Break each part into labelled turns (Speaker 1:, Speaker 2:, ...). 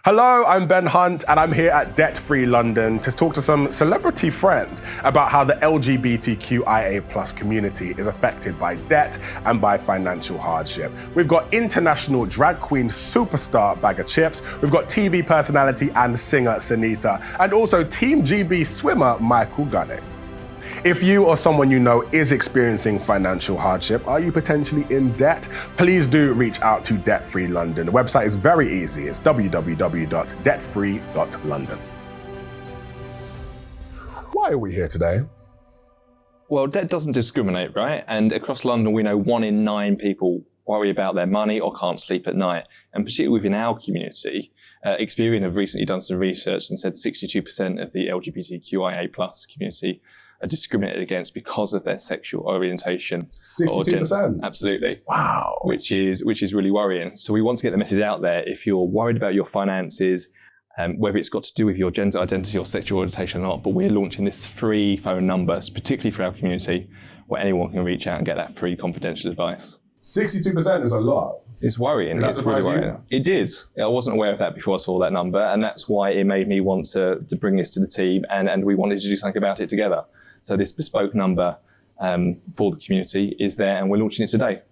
Speaker 1: Hello, I'm Ben Hunt, and I'm here at Debt Free London to talk to some celebrity friends about how the LGBTQIA+ community is affected by debt and by financial hardship. We've got international drag queen superstar Bag of Chips, we've got TV personality and singer Sunita, and also Team GB swimmer Michael Gunning. If you or someone you know is experiencing financial hardship, are you potentially in debt? Please do reach out to Debt Free London. The website is very easy. It's www.debtfree.london. Why are we here today?
Speaker 2: Well, debt doesn't discriminate, right? And across London, we know 1 in 9 people worry about their money or can't sleep at night. And particularly within our community, Experian have recently done some research and said 62% of the LGBTQIA+ community are discriminated against because of their sexual orientation.
Speaker 1: 62%?
Speaker 2: Absolutely.
Speaker 1: Wow.
Speaker 2: Which is really worrying. So we want to get the message out there. If you're worried about your finances, whether it's got to do with your gender identity or sexual orientation or not, but we're launching this free phone number, particularly for our community, where anyone can reach out and get that free confidential advice.
Speaker 1: 62% is a lot.
Speaker 2: It's worrying.
Speaker 1: Did that surprise you?
Speaker 2: It did. I wasn't aware of that before I saw that number, and that's why it made me want to bring this to the team, and we wanted to do something about it together. So this bespoke number for the community is there, and we're launching it today.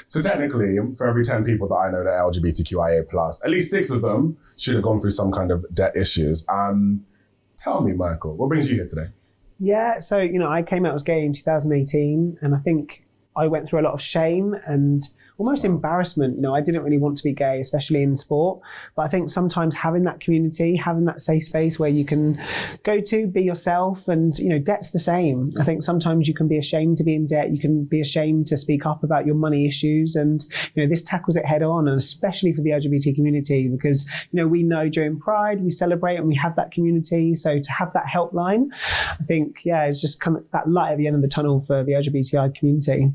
Speaker 1: So technically, for every 10 people that I know that are LGBTQIA+, at least 6 of them should have gone through some kind of debt issues. Tell me, Michael, what brings you here today?
Speaker 3: Yeah, so, I came out as gay in 2018, and I think I went through a lot of shame and almost embarrassment. I didn't really want to be gay, especially in sport. But I think sometimes having that community, having that safe space where you can go to, be yourself, and, debt's the same. I think sometimes you can be ashamed to be in debt. You can be ashamed to speak up about your money issues. And, this tackles it head on, and especially for the LGBT community, because, we know during Pride, we celebrate and we have that community. So to have that helpline, I think, it's just kind of that light at the end of the tunnel for the LGBTI community.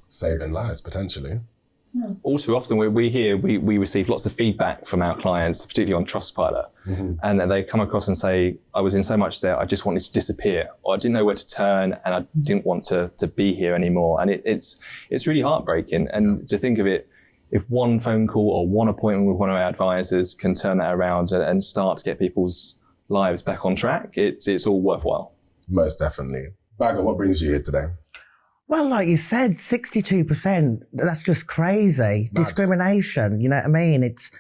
Speaker 1: Saving lives, potentially.
Speaker 2: All too often we receive lots of feedback from our clients, particularly on Trustpilot, and they come across and say, I was in so much debt, I just wanted to disappear, or I didn't know where to turn, and I didn't want to be here anymore. And it's really heartbreaking. And to think of it, if one phone call or one appointment with one of our advisors can turn that around and start to get people's lives back on track, it's all worthwhile.
Speaker 1: Most definitely. Bagger, what brings you here today?
Speaker 4: Well, like you said, 62%, that's just crazy.
Speaker 1: Mad.
Speaker 4: Discrimination, you know what I mean? It's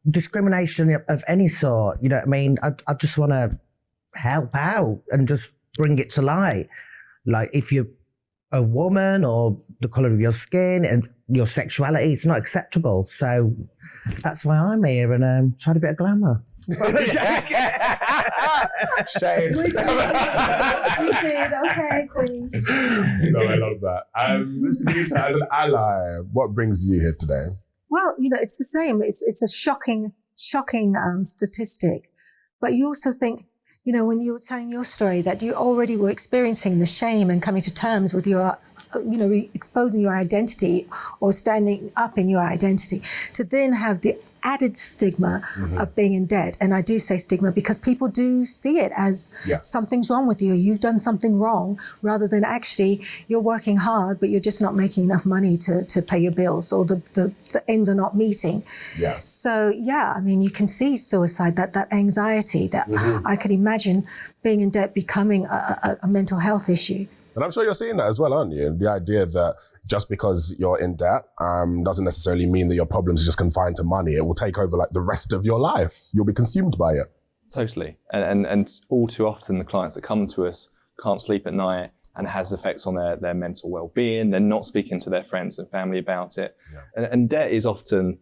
Speaker 4: discrimination of any sort, you know what I mean? I just want to help out and just bring it to light. Like if you're a woman or the colour of your skin and your sexuality, it's not acceptable. So that's why I'm here and trying a bit of glamour.
Speaker 1: Shades.
Speaker 5: We did. Okay, queen.
Speaker 1: No, I love that. Sunita, as an ally, what brings you here today?
Speaker 5: Well, it's the same. It's a shocking statistic. But you also think, when you were telling your story that you already were experiencing the shame and coming to terms with your, exposing your identity or standing up in your identity, to then have the added stigma of being in debt. And I do say stigma because people do see it as something's wrong with you. You've done something wrong, rather than actually you're working hard, but you're just not making enough money to pay your bills, or the ends are not meeting.
Speaker 1: Yes.
Speaker 5: So, you can see suicide, that anxiety that I could imagine being in debt becoming a mental health issue.
Speaker 1: And I'm sure you're seeing that as well, aren't you? The idea that just because you're in debt doesn't necessarily mean that your problems are just confined to money. It will take over like the rest of your life. You'll be consumed by it.
Speaker 2: Totally. And all too often the clients that come to us can't sleep at night, and it has effects on their mental well-being. They're not speaking to their friends and family about it. Yeah. And debt is often,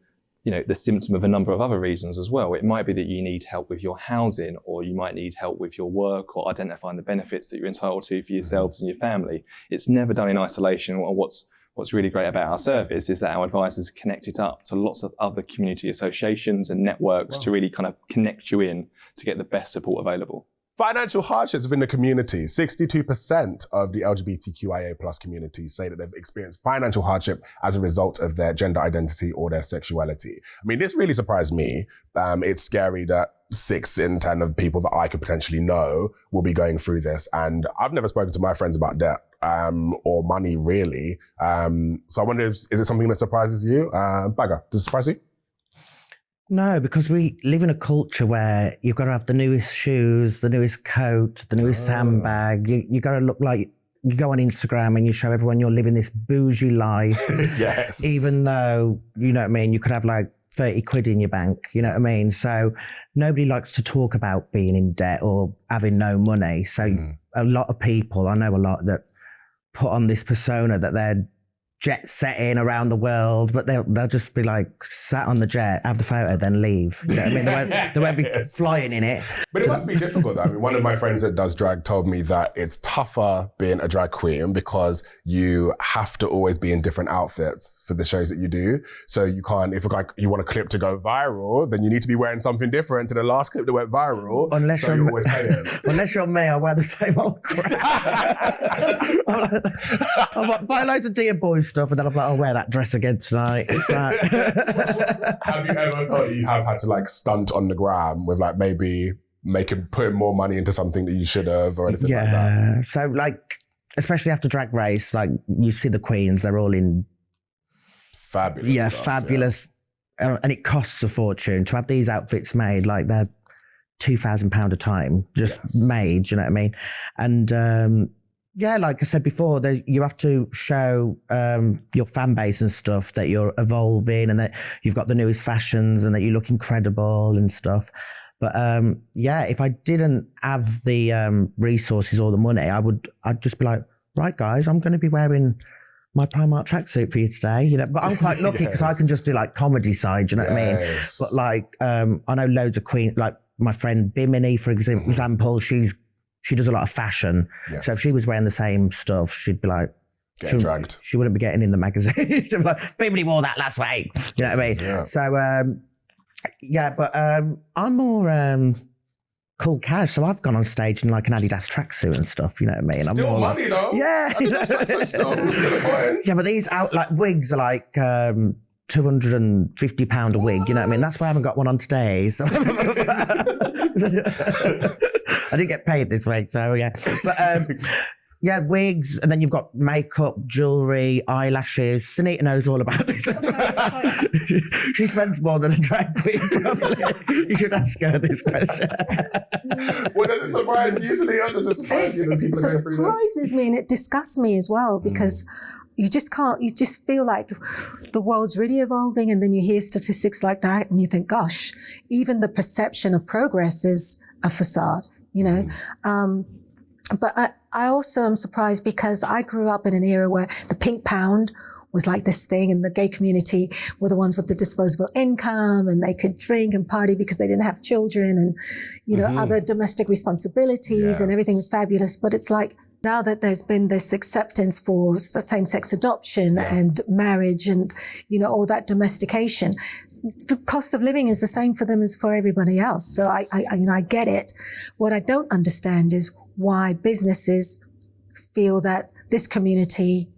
Speaker 2: the symptom of a number of other reasons as well. It might be that you need help with your housing, or you might need help with your work, or identifying the benefits that you're entitled to for yourselves and your family. It's never done in isolation. What's really great about our service is that our advisors connect it up to lots of other community associations and networks to really kind of connect you in to get the best support available.
Speaker 1: Financial hardships within the community. 62% of the LGBTQIA+ community say that they've experienced financial hardship as a result of their gender identity or their sexuality. I mean, this really surprised me. It's scary that 6 in 10 of the people that I could potentially know will be going through this. And I've never spoken to my friends about debt or money, really. So I wonder, is it something that surprises you? Bagger, does it surprise you?
Speaker 4: No, because we live in a culture where you've got to have the newest shoes, the newest coat, the newest handbag. You got to look like, you go on Instagram and you show everyone you're living this bougie life.
Speaker 1: Yes.
Speaker 4: Even though, you know what I mean, you could have like 30 quid in your bank, you know what I mean? So nobody likes to talk about being in debt or having no money. So a lot of people, I know a lot that put on this persona that they're jet setting around the world, but they'll just be like sat on the jet, have the photo, then leave. You know what I mean? They won't be flying in it.
Speaker 1: But it must be difficult though. I mean, one of my friends that does drag told me that it's tougher being a drag queen because you have to always be in different outfits for the shows that you do. So you can't, if like you want a clip to go viral, then you need to be wearing something different to the last clip that went viral.
Speaker 4: Unless
Speaker 1: so you're always paying.
Speaker 4: Unless you're me, I wear the same old crap. I'm like, buy loads of Dear Boys stuff, and then I'm like, I'll wear that dress again tonight. Like...
Speaker 1: Have you ever felt that you have had to like stunt on the gram with like maybe putting more money into something that you should have or anything like that?
Speaker 4: Yeah. So like, especially after Drag Race, like you see the queens, they're all in
Speaker 1: fabulous.
Speaker 4: Yeah,
Speaker 1: stuff,
Speaker 4: fabulous. Yeah. And it costs a fortune to have these outfits made. Like they're £2,000 a time, just made. You know what I mean? And yeah, like I said before, you have to show your fan base and stuff that you're evolving and that you've got the newest fashions and that you look incredible and stuff. But yeah, if I didn't have the resources or the money, I'd just be like, right, guys, I'm going to be wearing my Primark tracksuit for you today. You know, but I'm quite lucky because I can just do like comedy side. You know what I mean? But like, I know loads of queens, like my friend Bimini, for example, she does a lot of fashion. Yes. So if she was wearing the same stuff, she'd be like,
Speaker 1: dragged. She
Speaker 4: wouldn't be getting in the magazine. She'd be like, Bimini wore that last week. You know what I mean? Yeah. So, yeah, but I'm more cool cash. So I've gone on stage in like an Adidas tracksuit and stuff. You know what I mean?
Speaker 1: Still money though.
Speaker 4: Yeah. Yeah, but these wigs are like £250 a wig. You know what I mean? That's why I haven't got one on today. So I didn't get paid this week, so yeah. But yeah, wigs, and then you've got makeup, jewellery, eyelashes. Sunita knows all about this. She spends more than a drag queen, probably. You should ask her this question.
Speaker 1: Well, does it surprise you, Sunita? Does it surprise you that people are going through this?
Speaker 5: It surprises me and it disgusts me as well because you just feel like the world's really evolving, and then you hear statistics like that and you think, gosh, even the perception of progress is a facade, you know? But I also am surprised because I grew up in an era where the pink pound was like this thing, and the gay community were the ones with the disposable income, and they could drink and party because they didn't have children and, you know, other domestic responsibilities, and everything was fabulous. But it's like, now that there's been this acceptance for same-sex adoption and marriage and, you know, all that domestication, the cost of living is the same for them as for everybody else. So I get it. What I don't understand is why businesses feel that this community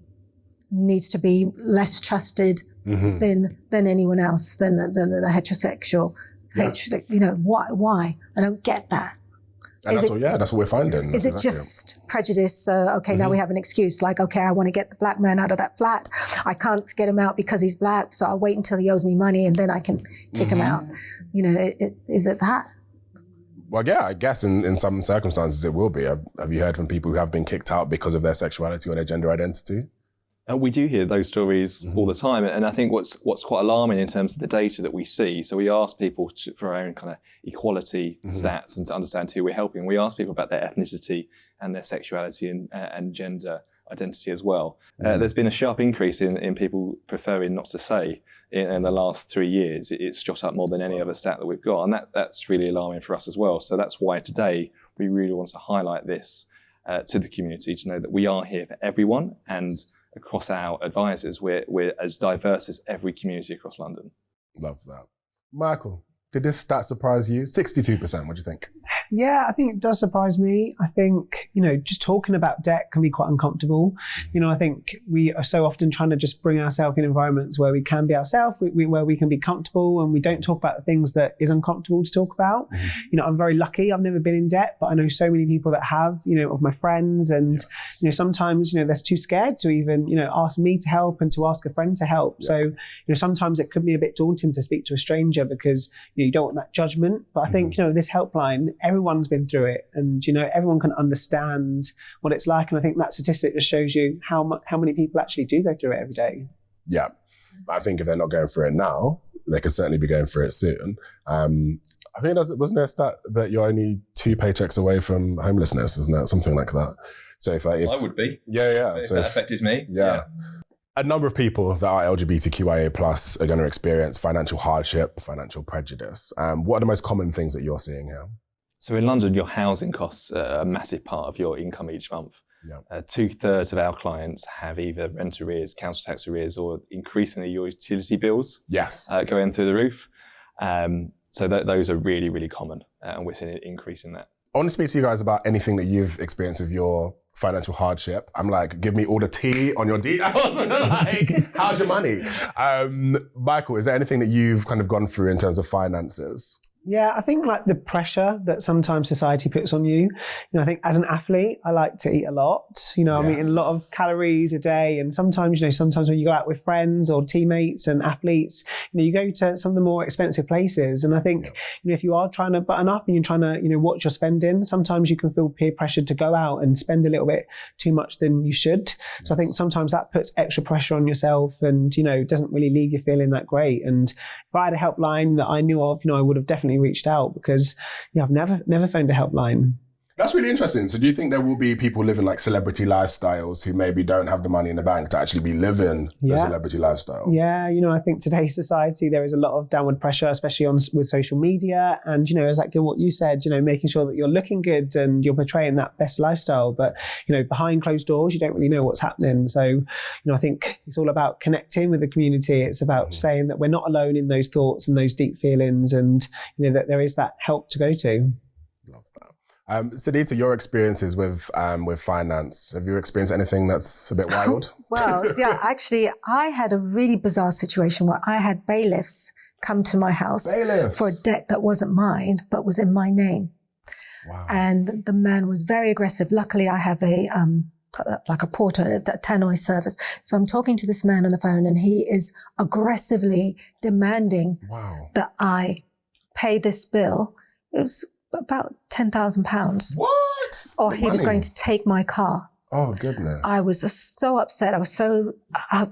Speaker 5: needs to be less trusted than anyone else, than the heterosexual. You know, why? I don't get that.
Speaker 1: And that's what we're finding.
Speaker 5: Is it just prejudice? Now we have an excuse. Like, okay, I want to get the black man out of that flat. I can't get him out because he's black, so I'll wait until he owes me money and then I can kick him out. You know, is it that?
Speaker 1: Well, yeah, I guess in some circumstances it will be. Have you heard from people who have been kicked out because of their sexuality or their gender identity?
Speaker 2: We do hear those stories all the time, and I think what's quite alarming in terms of the data that we see. So we ask people for our own kind of equality stats and to understand who we're helping. We ask people about their ethnicity and their sexuality and gender identity as well. There's been a sharp increase in people preferring not to say in the last 3 years. It's shot up more than any other stat that we've got, and that's really alarming for us as well. So that's why today we really want to highlight this to the community, to know that we are here for everyone, and across our advisors, we're as diverse as every community across London.
Speaker 1: Love that. Michael, did this stat surprise you? 62%, what do you think?
Speaker 3: Yeah, I think it does surprise me. I think, you know, just talking about debt can be quite uncomfortable. You know, I think we are so often trying to just bring ourselves in environments where we can be ourselves, where we can be comfortable, and we don't talk about the things that is uncomfortable to talk about. You know, I'm very lucky. I've never been in debt, but I know so many people that have, you know, of my friends, and, sometimes, they're too scared to even, ask me to help and to ask a friend to help. Yeah. So, sometimes it could be a bit daunting to speak to a stranger because you don't want that judgment. But I think, this helpline, everyone's been through it, and, everyone can understand what it's like. And I think that statistic just shows you how many people actually do go through it every day.
Speaker 1: Yeah. I think if they're not going through it now, they could certainly be going through it soon. I think wasn't there a stat that you're only 2 paychecks away from homelessness? Isn't that something like that? So if I
Speaker 2: would be.
Speaker 1: Yeah.
Speaker 2: If that affected me.
Speaker 1: Yeah. A number of people that are LGBTQIA plus are going to experience financial hardship, financial prejudice. What are the most common things that you're seeing here?
Speaker 2: So in London, your housing costs are a massive part of your income each month.
Speaker 1: Yeah.
Speaker 2: 2/3 of our clients have either rent arrears, council tax arrears, or increasingly your utility bills.
Speaker 1: Yes.
Speaker 2: Going through the roof. So those are really, really common, and we're seeing an increase in that.
Speaker 1: I want to speak to you guys about anything that you've experienced with your financial hardship. I'm like, give me all the tea on your details. Like, how's your money? Michael, is there anything that you've kind of gone through in terms of finances?
Speaker 3: Yeah, I think like the pressure that sometimes society puts on you. I think as an athlete, I like to eat a lot. I'm eating a lot of calories a day. And sometimes, sometimes when you go out with friends or teammates and athletes, you go to some of the more expensive places. And I think, if you are trying to button up and you're trying to, watch your spending, sometimes you can feel peer pressured to go out and spend a little bit too much than you should. So I think sometimes that puts extra pressure on yourself and, doesn't really leave you feeling that great. And if I had a helpline that I knew of, I would have definitely reached out because I've never phoned a helpline.
Speaker 1: That's really interesting. So do you think there will be people living like celebrity lifestyles who maybe don't have the money in the bank to actually be living the celebrity lifestyle?
Speaker 3: Yeah, I think today's society, there is a lot of downward pressure, especially with social media. And, exactly what you said, making sure that you're looking good and you're portraying that best lifestyle. But, behind closed doors, you don't really know what's happening. So, I think it's all about connecting with the community. It's about saying that we're not alone in those thoughts and those deep feelings and, that there is that help to go to.
Speaker 1: Love that. Sunita, your experiences with finance, have you experienced anything that's a bit wild?
Speaker 5: Well, yeah, actually, I had a really bizarre situation where I had bailiffs come to my house for a debt that wasn't mine, but was in my name.
Speaker 1: Wow.
Speaker 5: And the man was very aggressive. Luckily, I have a porter, a tannoy service. So I'm talking to this man on the phone and he is aggressively demanding that I pay this bill. It was about £10,000.
Speaker 1: What?
Speaker 5: Or he was going to take my car.
Speaker 1: Oh, goodness.
Speaker 5: I was so upset. I was so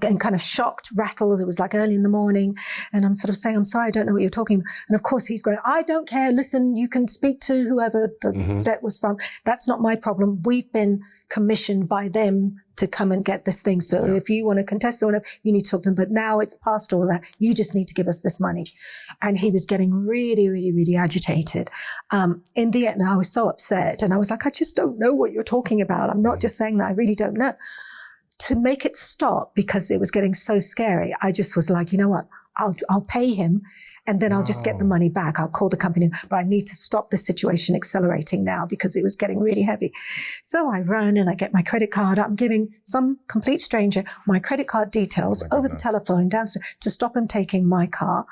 Speaker 5: getting kind of shocked, rattled. It was like early in the morning. And I'm sort of saying, I'm sorry, I don't know what you're talking about. And of course he's going, I don't care. Listen, you can speak to whoever the debt was from. That's not my problem. We've been commissioned by them to come and get this thing. So if you want to contest or whatever, you need to talk to them. But now it's past all that. You just need to give us this money. And he was getting really, really, really agitated. In the end, I was so upset. And I was like, I just don't know what you're talking about. I'm not just saying that. I really don't know. To make it stop, because it was getting so scary, I just was like, you know what? I'll pay him and then I'll just get the money back. I'll call the company, but I need to stop the situation accelerating now because it was getting really heavy. So I run and I get my credit card. I'm giving some complete stranger my credit card details over the telephone downstairs to stop him taking my car.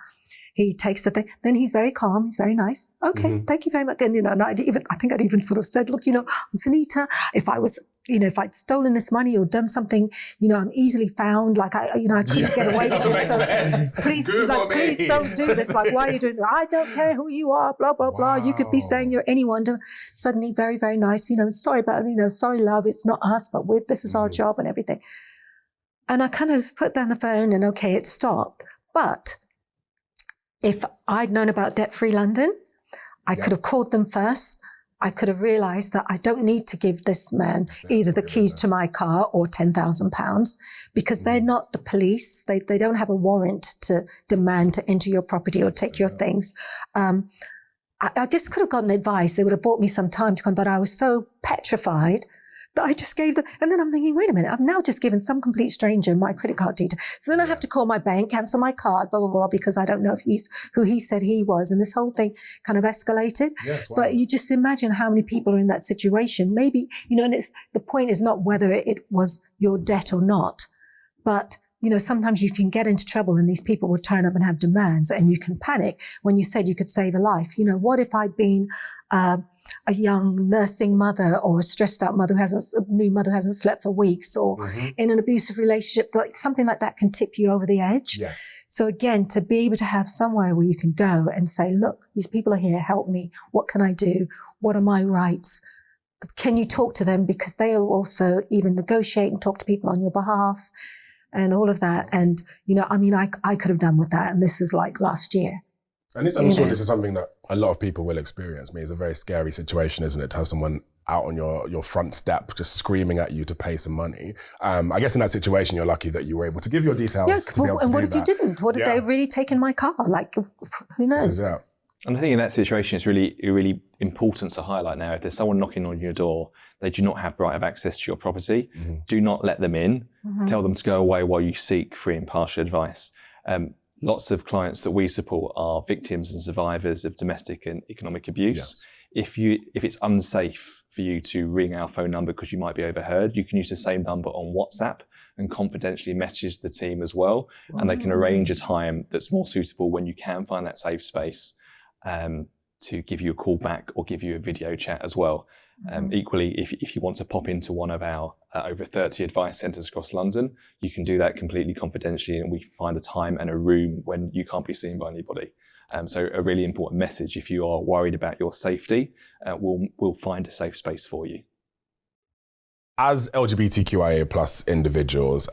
Speaker 5: He takes the thing. Then he's very calm. He's very nice. Okay, thank you very much. And, and I think I'd even sort of said, look, Sunita, if I'd stolen this money or done something, I'm easily found. Like I couldn't get away with this. So please don't do this. Like, why are you doing it? I don't care who you are, blah, blah, blah. You could be saying you're anyone. Suddenly very, very nice. Sorry about, sorry, love. It's not us, but this is our job and everything. And I kind of put down the phone and okay, it stopped. But if I'd known about Debt-Free London, I could have called them first. I could have realized that I don't need to give this man either the keys to my car or £10,000 because they're not the police. They don't have a warrant to demand to enter your property or take your things. I just could have gotten advice. They would have bought me some time to come, but I was so petrified that I just gave them. And then I'm thinking, wait a minute, I've now just given some complete stranger my credit card details. So then I have to call my bank, cancel my card, blah, blah, blah, because I don't know if he's who he said he was. And this whole thing kind of escalated. Yes, wow. But you just imagine how many people are in that situation. Maybe, and the point is not whether it was your debt or not, but sometimes you can get into trouble and these people will turn up and have demands and you can panic when you said you could save a life. What if I'd been, a young nursing mother or a stressed out mother new mother who hasn't slept for weeks, or in an abusive relationship, like something like that can tip you over the edge.
Speaker 1: Yes.
Speaker 5: So again, to be able to have somewhere where you can go and say, look, these people are here, help me. What can I do? What are my rights? Can you talk to them? Because they'll also even negotiate and talk to people on your behalf and all of that. And, I could have done with that. And this is like last year.
Speaker 1: And I'm sure this is something that a lot of people will experience. I mean, it's a very scary situation, isn't it, to have someone out on your front step just screaming at you to pay some money. I guess in that situation, you're lucky that you were able to give your details.
Speaker 5: Yeah, and what if you didn't? What if they really taken my car? Like, who knows?
Speaker 2: And I think in that situation, it's really important to highlight now, if there's someone knocking on your door, they do not have right of access to your property. Do not let them in. Tell them to go away while you seek free and impartial advice. Lots of clients that we support are victims and survivors of domestic and economic abuse. Yes. If it's unsafe for you to ring our phone number because you might be overheard, you can use the same number on WhatsApp and confidentially message the team as well. And they can arrange a time that's more suitable when you can find that safe space to give you a call back or give you a video chat as well. Equally, if you want to pop into one of our over 30 advice centres across London, you can do that completely confidentially, and we can find a time and a room when you can't be seen by anybody. So a really important message, if you are worried about your safety, we'll find a safe space for you.
Speaker 1: As LGBTQIA plus individuals,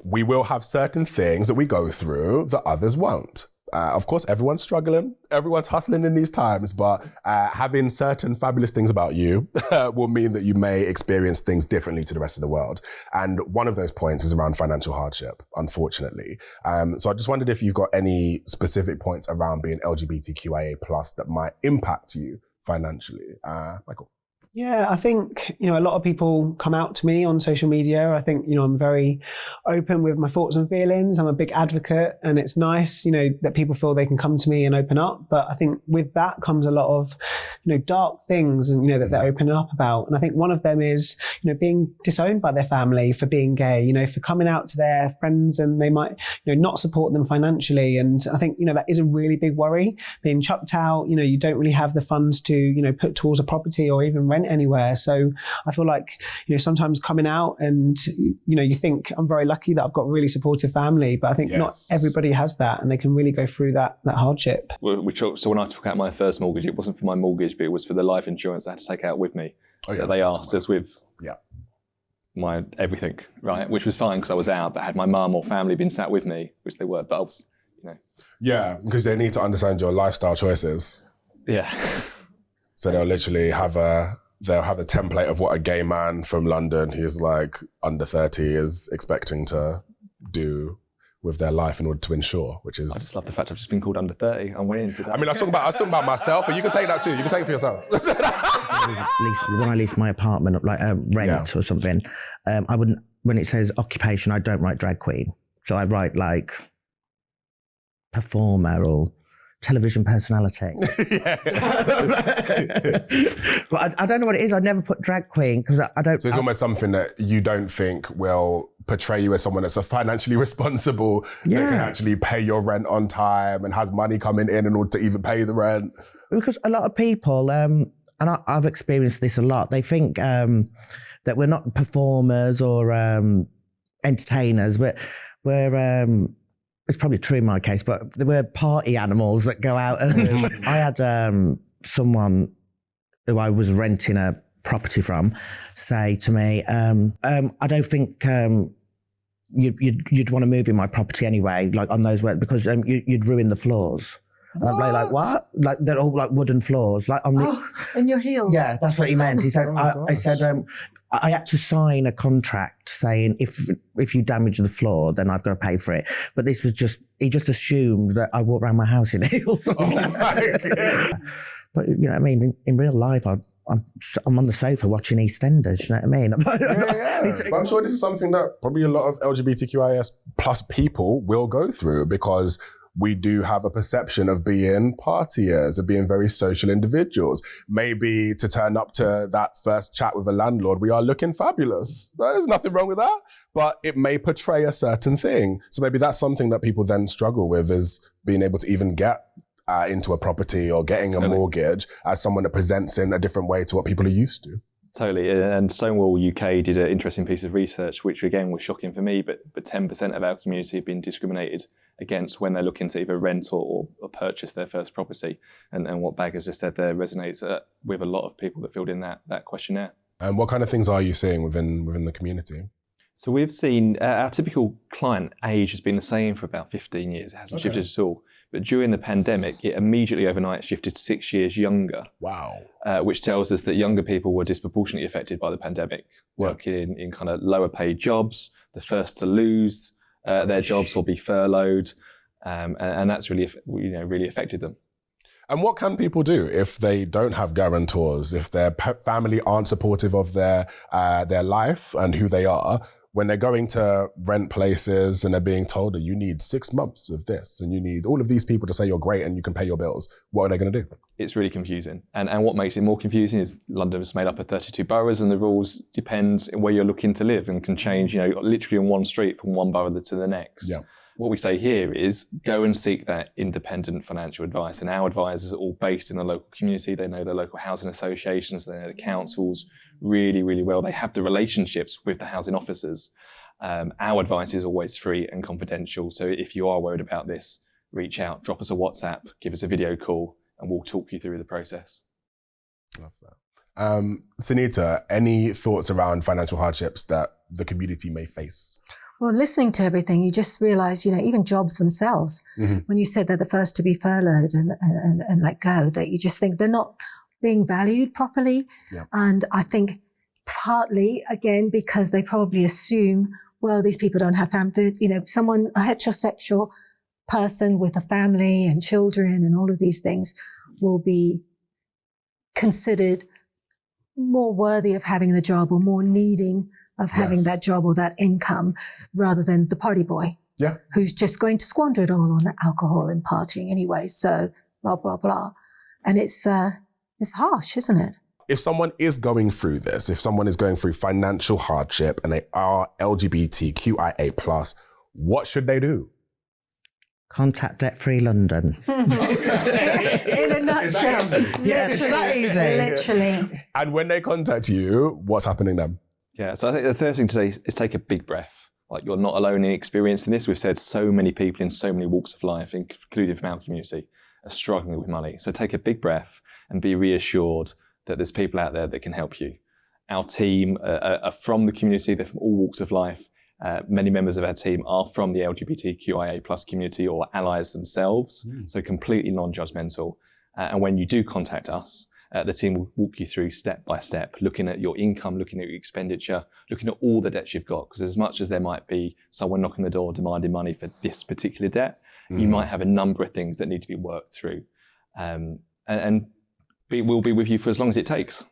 Speaker 1: we will have certain things that we go through that others won't. Of course, everyone's struggling, everyone's hustling in these times, but having certain fabulous things about you will mean that you may experience things differently to the rest of the world. And one of those points is around financial hardship, unfortunately. So I just wondered if you've got any specific points around being LGBTQIA plus that might impact you financially. Michael.
Speaker 3: Yeah, I think, a lot of people come out to me on social media. I think, I'm very open with my thoughts and feelings. I'm a big advocate, and it's nice, that people feel they can come to me and open up. But I think with that comes a lot of, dark things and, that they're opening up about. And I think one of them is, being disowned by their family for being gay, for coming out to their friends, and they might, not support them financially. And I think, that is a really big worry, being chucked out. You don't really have the funds to, put towards a property or even rent anywhere. So I feel like, sometimes coming out and, you think I'm very lucky that I've got a really supportive family, but I think not everybody has that, and they can really go through that hardship.
Speaker 2: So when I took out my first mortgage, it wasn't for my mortgage, but it was for the life insurance I had to take out with me. That they asked us with my everything, right? Which was fine because I was out, but had my mum or family been sat with me, which they were, but I was,
Speaker 1: Yeah, because they need to understand your lifestyle choices.
Speaker 2: Yeah.
Speaker 1: So they'll literally have a template of what a gay man from London who's like under 30 is expecting to do with their life in order to insure, which is...
Speaker 2: I just love the fact I've just been called under 30. I'm winning today.
Speaker 1: I mean, I was talking about myself, but you can take that too. You can take it for yourself.
Speaker 4: When I lease my apartment, like rent or something, I wouldn't, when it says occupation, I don't write drag queen. So I write like performer or television personality. But I don't know what it is. I never put drag queen because I don't...
Speaker 1: So it's almost something that you don't think will portray you as someone that's financially responsible, that can actually pay your rent on time and has money coming in order to even pay the rent.
Speaker 4: Because a lot of people, and I've experienced this a lot, they think that we're not performers or entertainers, but we're... it's probably true in my case, but we're party animals that go out. And I had someone who I was renting a property from say to me, I don't think you'd want to move in my property anyway, like on those words, because you'd ruin the floors. And I'm like, what? Like they're all like wooden floors, like on the...
Speaker 5: in your heels.
Speaker 4: Yeah, that's what he meant. He said, I said, I had to sign a contract saying if you damage the floor, then I've got to pay for it. But this was he just assumed that I walk around my house in heels. But you know what I mean? In real life, I'm on the sofa watching EastEnders, you know what I mean?
Speaker 1: But I'm sure this is something that probably a lot of LGBTQIA plus people will go through, because we do have a perception of being partiers, of being very social individuals. Maybe to turn up to that first chat with a landlord, we are looking fabulous. There's nothing wrong with that, but it may portray a certain thing. So maybe that's something that people then struggle with, is being able to even get into a property or getting a mortgage as someone that presents in a different way to what people are used to.
Speaker 2: Totally. And Stonewall UK did an interesting piece of research, which again was shocking for me, but 10% of our community have been discriminated against when they're looking to either rent or purchase their first property. And what Bag has just said there resonates with a lot of people that filled in that questionnaire.
Speaker 1: And what kind of things are you seeing within the community?
Speaker 2: So we've seen our typical client age has been the same for about 15 years. It hasn't shifted at all. But during the pandemic, it immediately overnight shifted 6 years younger.
Speaker 1: Wow.
Speaker 2: Which tells us that younger people were disproportionately affected by the pandemic, working in kind of lower paid jobs, the first to lose their jobs or be furloughed. And that's really affected them.
Speaker 1: And what can people do if they don't have guarantors, if their family aren't supportive of their life and who they are, when they're going to rent places and they're being told that you need 6 months of this and you need all of these people to say you're great and you can pay your bills, what are they going to do?
Speaker 2: It's really confusing. And what makes it more confusing is London is made up of 32 boroughs and the rules depend where you're looking to live and can change, literally on one street from one borough to the next.
Speaker 1: Yeah.
Speaker 2: What we say here is go and seek that independent financial advice. And our advisors are all based in the local community. They know the local housing associations, they know the councils really, really well. They have the relationships with the housing officers. Our advice is always free and confidential. So if you are worried about this, reach out, drop us a WhatsApp, give us a video call, and we'll talk you through the process.
Speaker 1: Love that. Sunita, any thoughts around financial hardships that the community may face?
Speaker 5: Well, listening to everything, you just realize, even jobs themselves, when you said they're the first to be furloughed and let go, that you just think they're not being valued properly.
Speaker 1: Yeah.
Speaker 5: And I think partly, again, because they probably assume, well, these people don't have family, a heterosexual person with a family and children and all of these things will be considered more worthy of having the job or more needing of having that job or that income rather than the party boy.
Speaker 1: Yeah.
Speaker 5: Who's just going to squander it all on alcohol and partying anyway. So blah, blah, blah. And it's harsh, isn't it?
Speaker 1: If someone is going through this, if someone is going through financial hardship and they are LGBTQIA+, what should they do?
Speaker 4: Contact Debt Free London.
Speaker 5: In a nutshell.
Speaker 4: It's that easy.
Speaker 5: Literally.
Speaker 1: And when they contact you, what's happening then?
Speaker 2: Yeah, so I think the third thing to say is take a big breath. Like, you're not alone in experiencing this. We've said so many people in so many walks of life, including from our community, are struggling with money. So take a big breath and be reassured that there's people out there that can help you. Our team are from the community. They're from all walks of life. Many members of our team are from the LGBTQIA+ community or allies themselves, so completely non-judgmental. And when you do contact us, the team will walk you through step by step, looking at your income, looking at your expenditure, looking at all the debts you've got. Because as much as there might be someone knocking the door demanding money for this particular debt, you might have a number of things that need to be worked through. We'll be with you for as long as it takes.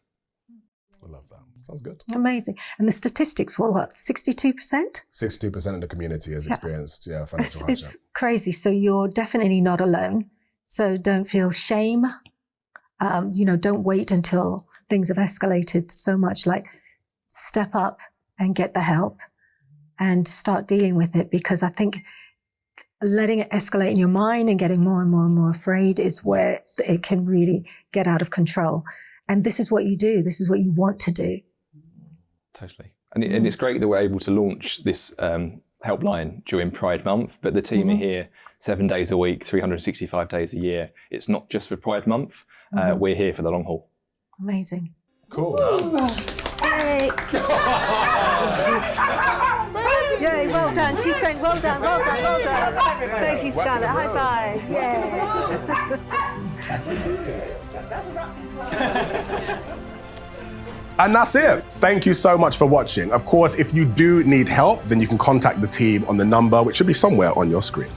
Speaker 1: I love that. Sounds good.
Speaker 5: Amazing. And the statistics were what, 62%?
Speaker 1: 62% of the community has experienced financial hardship.
Speaker 5: It's crazy. So you're definitely not alone. So don't feel shame. Don't wait until things have escalated so much. Like, step up and get the help and start dealing with it, because I think letting it escalate in your mind and getting more and more and more afraid is where it can really get out of control. And this is what you do. This is what you want to do.
Speaker 2: Totally. And it's great that we're able to launch this helpline during Pride Month, but the team are here 7 days a week, 365 days a year. It's not just for Pride Month. We're here for the long haul.
Speaker 5: Amazing.
Speaker 1: Cool.
Speaker 5: Yay. Yay, well done. She's saying well done, well done, well done. Thank you, Scarlett. High five. Yes.
Speaker 1: And that's it. Thank you so much for watching. Of course, if you do need help, then you can contact the team on the number, which should be somewhere on your screen.